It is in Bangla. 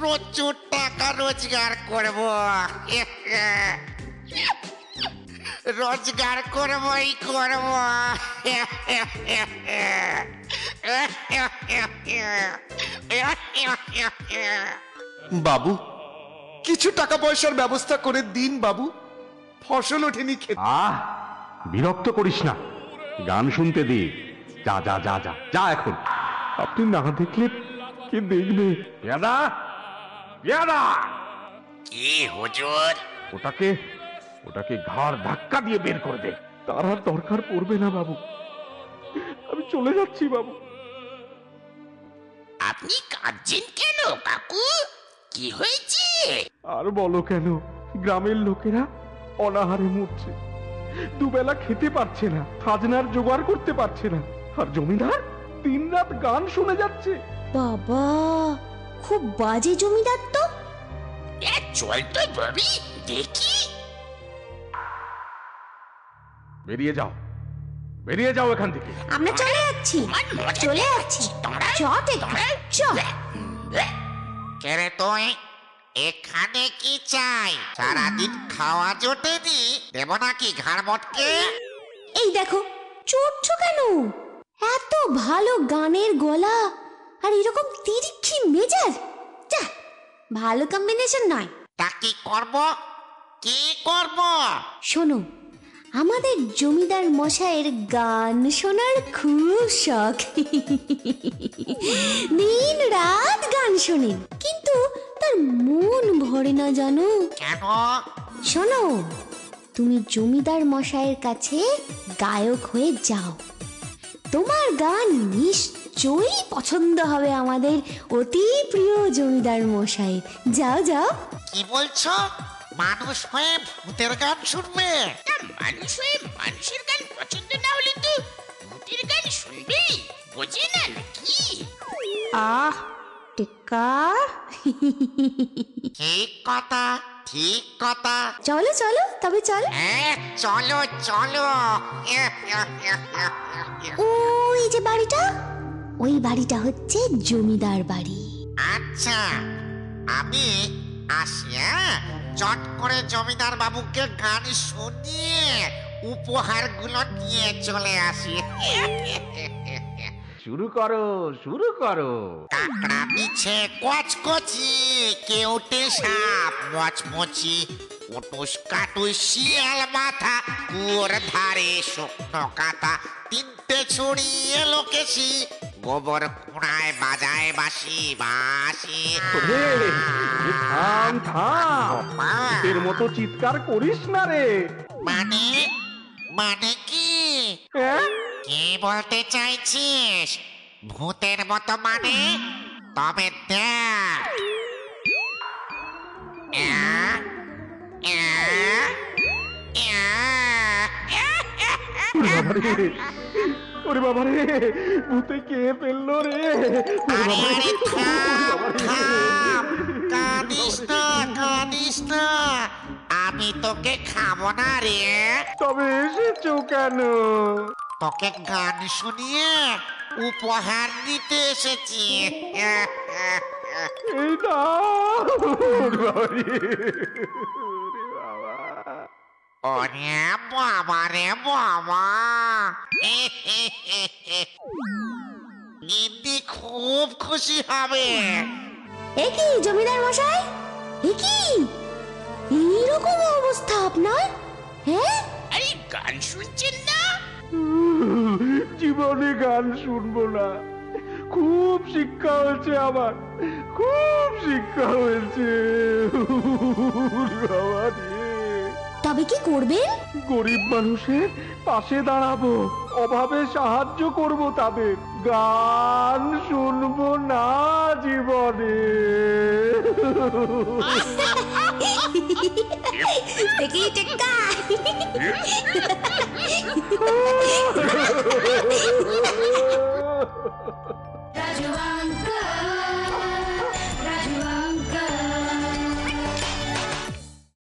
প্রচুর টাকা রোজগার করব। রোজগার করবই করব। বাবু, কিছু টাকা পয়সার ব্যবস্থা করে দিন বাবু, ফসল ওঠেনি খেতে। বিরক্ত করিস না, গান শুনতে দে। যা যা যা যা যা এখন। আপনি না দেখলে কে দেখবে? পেয়াদা, পেয়াদা! কি হুজুর? ওটাকে ঘাড় ধাক্কা দিয়ে বের করে দে। তার আর দরকার পড়বে না বাবু, আমি চলে যাচ্ছি বাবু। আপনি কাঁদছেন কেন কাকু? কি হয়েছে? আর বলো কেন, গ্রামের লোকেরা অনাহারে মরছে, দুবেলা খেতে পারছে না, খাজনার জোগাড় করতে পারছে না, আর জমিদার দিনরাত গান শুনে যাচ্ছে। বাবা, খুব বাজে জমিদার তো। চল তো ভাবি, দেখি। বেরিয়ে যাও, বেরিয়ে যাও এখান থেকে। আমরা চলে যাচ্ছি, চলে যাচ্ছি। কেরে তুই এখানে কি চাই? সারাদিন খাওয়া জোটেনি, দেব নাকি ঘাড় মটকে? এই দেখো, চড়ছো কেন? এত ভালো গানের গলা আর এরকম তিরিক্ষি মেজাজ, যা, ভালো কম্বিনেশন নয়। তা কি করব? কি করব? শোনো, আমাদের জমিদার মশাইয়ের গান শোনার খুব শখ। দিন রাত গান শোনেন, কিন্তু তার মন ভরে না, জানো কেন? শোনো, তুমি জমিদার মশাইয়ের কাছে গায়ক হয়ে যাও, তোমার গান নিশ্চয়ই পছন্দ হবে আমাদের অতি প্রিয় জমিদার মশাই। যাও যাও। কি বলছো? মানুষ হয়ে ভূতের গান শুনবে? মানুষ হয়ে মানুষের গান পছন্দ না হলে তো ভূতের গান শুনবে, বোঝে না নাকি? আহ টিক্কা, ঠিক কথা, ঠিক কথা। চলো চলো, তবে চল। হ্যাঁ, চলো চলো। ওই যে বাড়িটা, ওই বাড়িটা হচ্ছে জমিদার বাড়ি। আচ্ছা, আমি আসি। চট করে জমিদার বাবুকে গান শুনিয়ে উপহারগুলো নিয়ে চলে আসি। শুরু করো, শুরু করো। কাকড়া বিছে কচকচি, কেউটে সাপ মচমচি, উটুস কাটুস শিয়াল মাথা, কুয়োর ধারে শুকনো কাতা, তিনটে ছুরি এলো কেশি, গোবর কুড়ায় বাজায় বাঁশি বাঁশি। থাম থাম, এর মতো চিৎকার করিস না রে। মানে মানে কি? কি বলতে চাইছিস? ভূতের মতো মানে? তবে দেখ। ওরে বাবা রে, ভূতে কে ফেললো রে? কাঁদিস না, কাঁদিস না, আমি তোকে খাবো না রে। তবে এসেছো কেন? তোকে গান শুনিয়ে উপহার নিতে এসেছি। এই দাও। ওরে বাবা রে, ওরে বাবা। ওরে বাবা রে বাবা, গিন্নি খুব খুশি হবে। এ কি জমিদার মশাই, এ কি এইরকম অবস্থা আপনার? হ্যাঁ, আরে গান শুনছেন না? জীবনে গান শুনবো না। খুব শিক্ষা হয়েছে আমার, খুব শিক্ষা হয়েছে। বাবা রে, তবে কি করবেন? গরিব মানুষের পাশে দাঁড়াবো, অভাবে সাহায্য করব তাদের। গান শুনবো না জীবনে। দেখি টিক্কা।